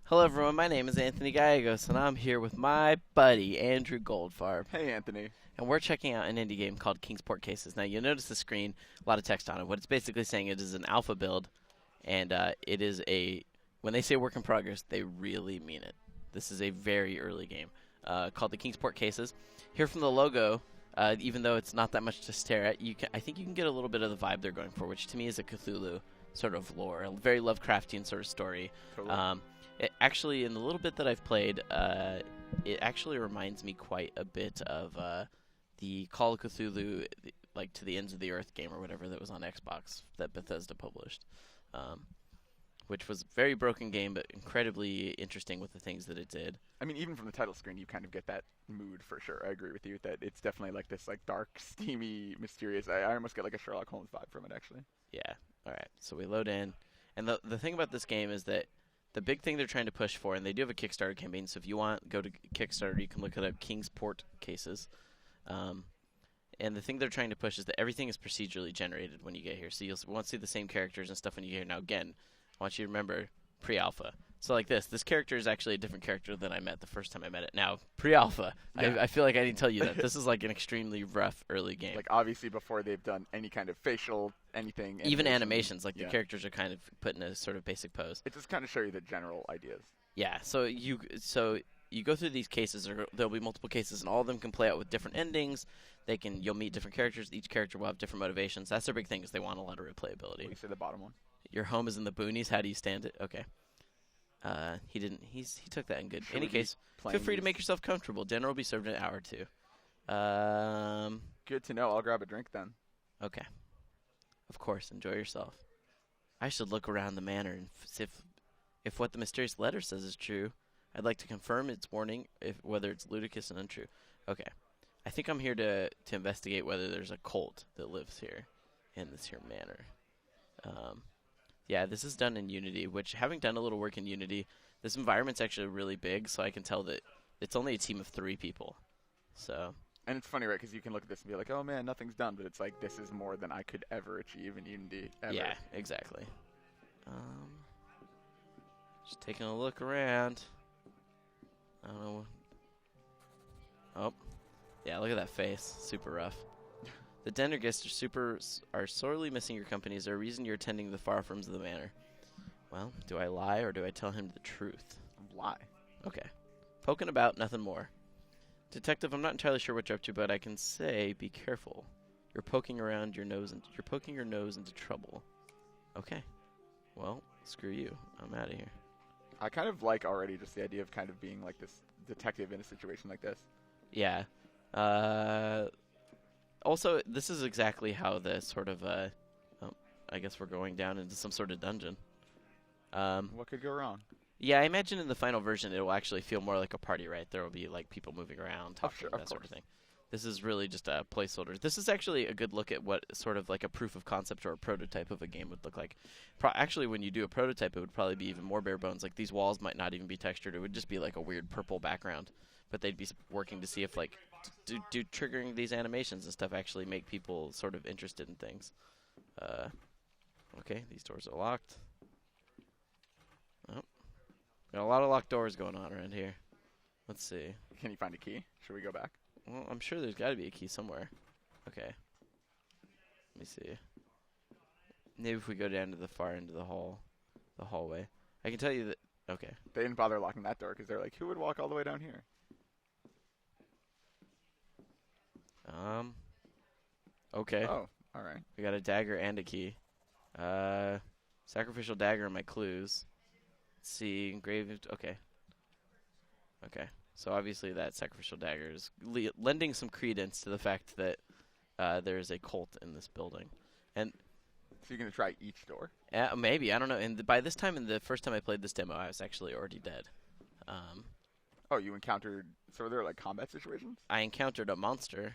Hello, everyone. My name is Anthony Gallegos, and I'm here with my buddy Andrew Goldfarb, Hey, Anthony. and we're checking out an indie game called Kingsport Cases. Now, you'll notice the screen, a lot of text on it. What it's basically saying it is an alpha build, and it is a. When they say work in progress, they really mean it. This is a very early game called the Kingsport Cases. Here from the logo, even though it's not that much to stare at, I think you can get a little bit of the vibe they're going for, which to me is a Cthulhu sort of lore, a very Lovecraftian sort of story. Totally. It actually, in the little bit that I've played, it actually reminds me quite a bit of the Call of Cthulhu, like To the Ends of the Earth game or whatever that was on Xbox that Bethesda published, which was a very broken game but incredibly interesting with the things that it did. I mean, even from the title screen, you kind of get that mood for sure. I agree with you that it's definitely like this, like dark, steamy, mysterious. I almost get like a Sherlock Holmes vibe from it, actually. Yeah. All right. So we load in, and the thing about this game is that the big thing they're trying to push for, and they do have a Kickstarter campaign, so if you want, go to Kickstarter. You can look it up, Kingsport Cases. And the thing they're trying to push is that everything is procedurally generated when you get here. So won't see the same characters and stuff when you get here. Now, again, I want you to remember pre-alpha. So like this character is actually a different character than I met the first time I met it. Now, pre-alpha, Yeah. I feel like I didn't tell you that. This is like an extremely rough early game. Like obviously before they've done any kind of facial anything. Even animations, like the Yeah. characters are kind of put in a sort of basic pose. It just kind of show you the general ideas. Yeah, so you go through these cases, or there'll be multiple cases, and all of them can play out with different endings. You'll meet different characters. Each character will have different motivations. That's their big thing, is they want a lot of replayability. What do you say the bottom one? Your home is in the boonies. How do you stand it? Okay. He didn't. He took that in good. Should Any we be case, feel playing free to these? make yourself comfortable. Dinner will be served in an hour or two. Good to know. I'll grab a drink then. Okay. Of course, enjoy yourself. I should look around the manor and see if what the mysterious letter says is true. I'd like to confirm its warning, whether it's ludicrous and untrue. Okay. I think I'm here to investigate whether there's a cult that lives here in this here manor. Yeah, this is done in Unity, which, having done a little work in Unity, this environment's actually really big, so I can tell that it's only a team of 3 people. So, And it's funny, right? Because you can look at this and be like, oh man, nothing's done. But it's like, this is more than I could ever achieve in Unity. Ever. yeah, exactly. Just taking a look around. I don't know. Oh, yeah, look at that face. Super rough. The Denner guests are sorely missing your company. Is there a reason you're attending the far rooms of the manor? Well, do I lie or do I tell him the truth? Lie. Okay. Poking about, nothing more. Detective, I'm not entirely sure what you're up to, but I can say be careful. You're poking your nose into trouble. Okay. Well, screw you. I'm out of here. I kind of like already just the idea of kind of being like this detective in a situation like this. Yeah. Also, this is exactly how the sort of, I guess we're going down into some sort of dungeon. What could go wrong? Yeah, I imagine in the final version it will actually feel more like a party, right? There will be like people moving around, talking, sure, that of sort of course. thing. This is really just a placeholder. This is actually a good look at what sort of like a proof of concept or a prototype of a game would look like. Actually, when you do a prototype, it would probably be even more bare bones. Like these walls might not even be textured. It would just be like a weird purple background. But they'd be working to see if like do triggering these animations and stuff actually make people sort of interested in things. Okay, these doors are locked. Oh, got a lot of locked doors going on around here. Let's see. Can you find a key? Should we go back? Well, I'm sure there's got to be a key somewhere. Okay. Let me see. Maybe if we go down to the far end of the hallway. I can tell you that. Okay. They didn't bother locking that door because they're like, who would walk all the way down here? Okay. Oh, all right. We got a dagger and a key. Sacrificial dagger in my clues. Let's see. Engraved. Okay. Okay. So obviously that sacrificial dagger is lending some credence to the fact that there is a cult in this building. And So you're going to try each door? maybe, I don't know. And by this time, in the first time I played this demo, I was actually already dead. Oh, you encountered... So were there like combat situations? I encountered a monster.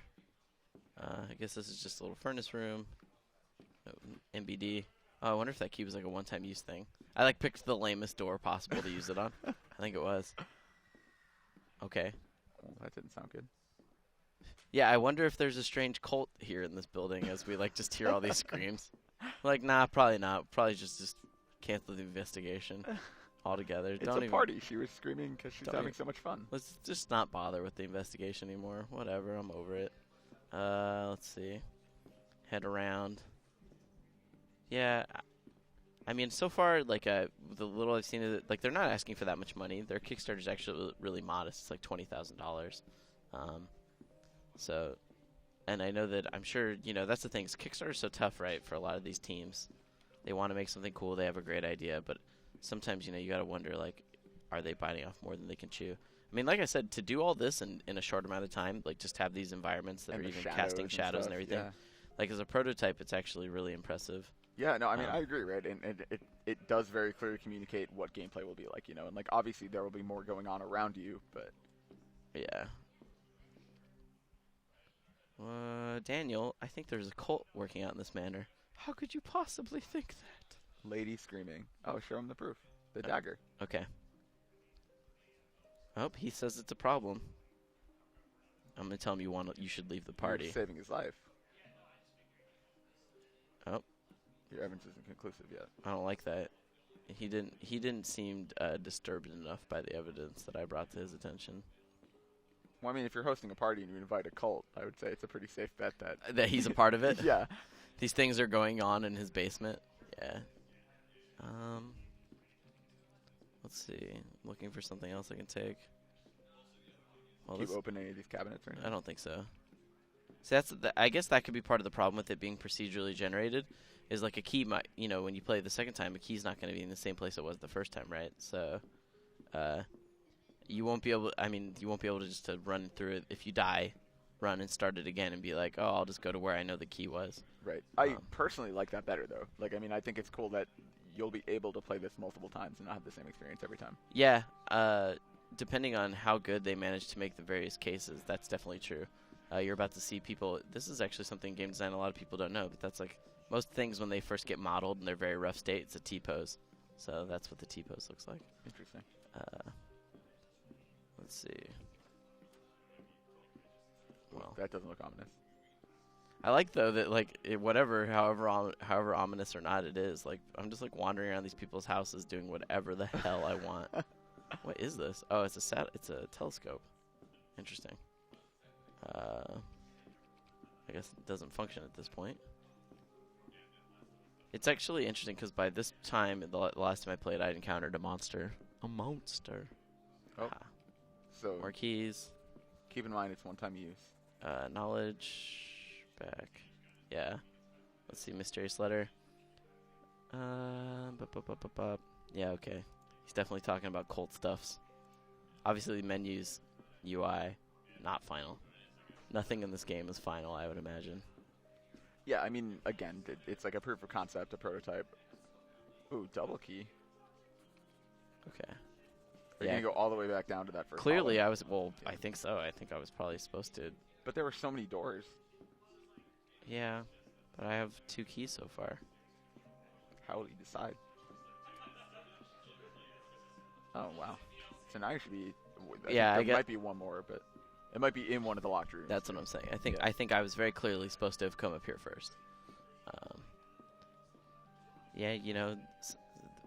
I guess this is just a little furnace room. MBD. Oh, I wonder if that key was like a one-time use thing. I like picked the lamest door possible to use it on. I think it was. Okay. Well, that didn't sound good. Yeah, I wonder if there's a strange cult here in this building as we like just hear all these screams. Like, nah, probably not. Probably just cancel the investigation. all together. It's Don't a even. party. She was screaming because she's Don't having even. so much fun. Let's just not bother with the investigation anymore. Whatever. I'm over it. Let's see. Head around. Yeah. I mean, so far, like, the little I've seen of it, like, they're not asking for that much money. Their Kickstarter's actually really modest. It's like $20,000. Um, so, and I know that I'm sure, that's the thing. Kickstarter's so tough, right, for a lot of these teams. They want to make something cool. They have a great idea, but sometimes, you got to wonder, like, are they biting off more than they can chew? I mean, like I said, to do all this in a short amount of time, like, just have these environments that And are the even casting shadows and everything. Yeah. Like, as a prototype, it's actually really impressive. Yeah, no, I mean, I agree, right? And it does very clearly communicate what gameplay will be like, and like obviously there will be more going on around you, but yeah. Daniel, I think there's a cult working out in this manor. How could you possibly think that? lady screaming. Oh, show him the proof. The dagger. Okay. Oh, he says it's a problem. I'm gonna tell him you should leave the party. You're saving his life. Oh. Your evidence isn't conclusive yet. I don't like that. He didn't seem disturbed enough by the evidence that I brought to his attention. Well, I mean, if you're hosting a party and you invite a cult, I would say it's a pretty safe bet That he's a part of it? Yeah. These things are going on in his basement? Yeah. Let's see. I'm looking for something else I can take. Well, Can you open any of these cabinets or anything? I don't think so. See, I guess that could be part of the problem with it being procedurally generated. Is like a key might, when you play it the second time, a key's not going to be in the same place it was the first time, right? So, you won't be able. I mean, you won't be able to just to run through it if you die, run and start it again and be like, oh, I'll just go to where I know the key was. Right. I personally like that better though. Like, I mean, I think it's cool that you'll be able to play this multiple times and not have the same experience every time. Yeah. Depending on how good they manage to make the various cases, that's definitely true. You're about to see people. This is actually something in game design a lot of people don't know, but that's like. Most things, when they first get modeled in their very rough state, it's a T-pose. So that's what the T-pose looks like. Interesting. Let's see. Well, that doesn't look ominous. I like, though, that, like, however ominous or not it is, like, I'm just, like, wandering around these people's houses doing whatever the hell I want. What is this? Oh, it's a telescope. Interesting. I guess it doesn't function at this point. It's actually interesting because by this time, the last time I played, I'd encountered a monster. A monster. Oh. So. More keys. Keep in mind it's one-time use. Knowledge. Back. Yeah. Let's see. Mysterious letter. Yeah, okay. He's definitely talking about cult stuffs. Obviously, menus, UI, not final. Nothing in this game is final, I would imagine. Yeah, I mean, again, it's like a proof of concept, a prototype. Ooh, double key. Okay. Are you going to go all the way back down to that first Clearly, hallway? I think so. I think I was probably supposed to. But there were so many doors. Yeah, but I have 2 keys so far. How will you decide? Oh, wow. So now you should be... There might be one more, but... It might be in one of the locked rooms. That's what I'm saying. I think I was very clearly supposed to have come up here first. Yeah,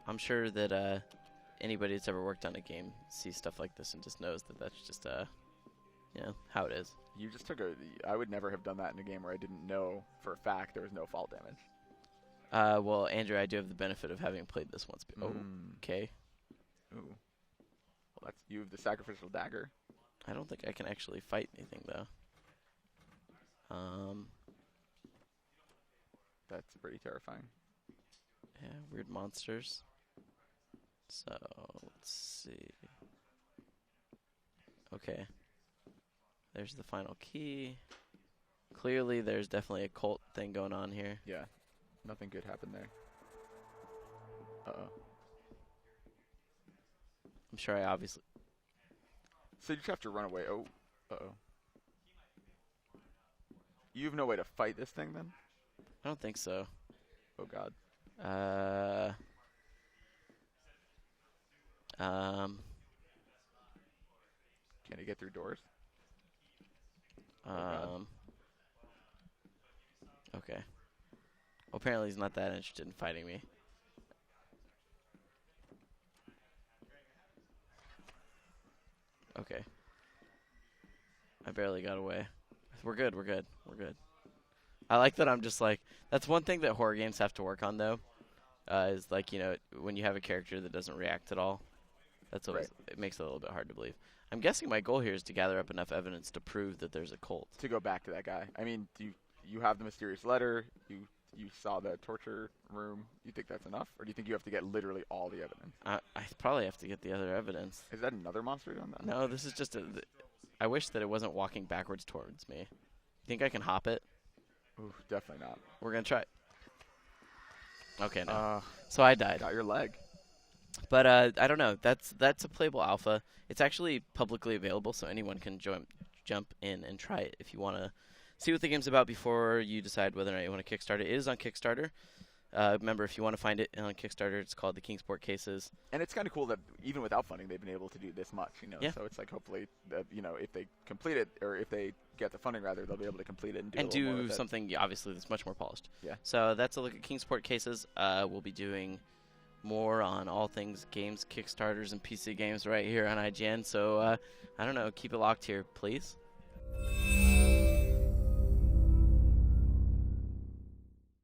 I'm sure that anybody that's ever worked on a game sees stuff like this and just knows that that's just how it is. You just took I would never have done that in a game where I didn't know for a fact there was no fall damage. Well, Andrew, I do have the benefit of having played this once. Okay. Ooh. Well, you have the sacrificial dagger. I don't think I can actually fight anything, though. That's pretty terrifying. Yeah, weird monsters. So, let's see. Okay. There's the final key. Clearly, there's definitely a cult thing going on here. Yeah. Nothing good happened there. Uh-oh. I'm sure I obviously... So you just have to run away. Oh. Uh-oh. You have no way to fight this thing, then? I don't think so. Oh, God. Can you get through doors? Okay. Well, apparently he's not that interested in fighting me. Okay. I barely got away. We're good. We're good. We're good. I like that I'm just like, that's one thing that horror games have to work on, though, is like, when you have a character that doesn't react at all, that's always, Right. it makes it a little bit hard to believe. I'm guessing my goal here is to gather up enough evidence to prove that there's a cult. To go back to that guy. I mean, you have the mysterious letter? You saw the torture room. You think that's enough, or do you think you have to get literally all the evidence? I probably have to get the other evidence. Is that another monster on that? No, this is just I wish that it wasn't walking backwards towards me. You think I can hop it? Ooh, definitely not. We're gonna try. Okay, no. Uh, So I died. got your leg. But I don't know. That's a playable alpha. It's actually publicly available, so anyone can jump in and try it if you want to see what the game's about before you decide whether or not you want to Kickstart it. It is on Kickstarter. Remember, if you want to find it on Kickstarter, it's called the Kingsport Cases. And it's kind of cool that even without funding, they've been able to do this much. Yeah. So it's like hopefully that if they complete it, or if they get the funding rather, they'll be able to complete it and do a little more with it. Something obviously that's much more polished. Yeah. So that's a look at Kingsport Cases. We'll be doing more on all things games, Kickstarters, and PC games right here on IGN. So I don't know. Keep it locked here, please.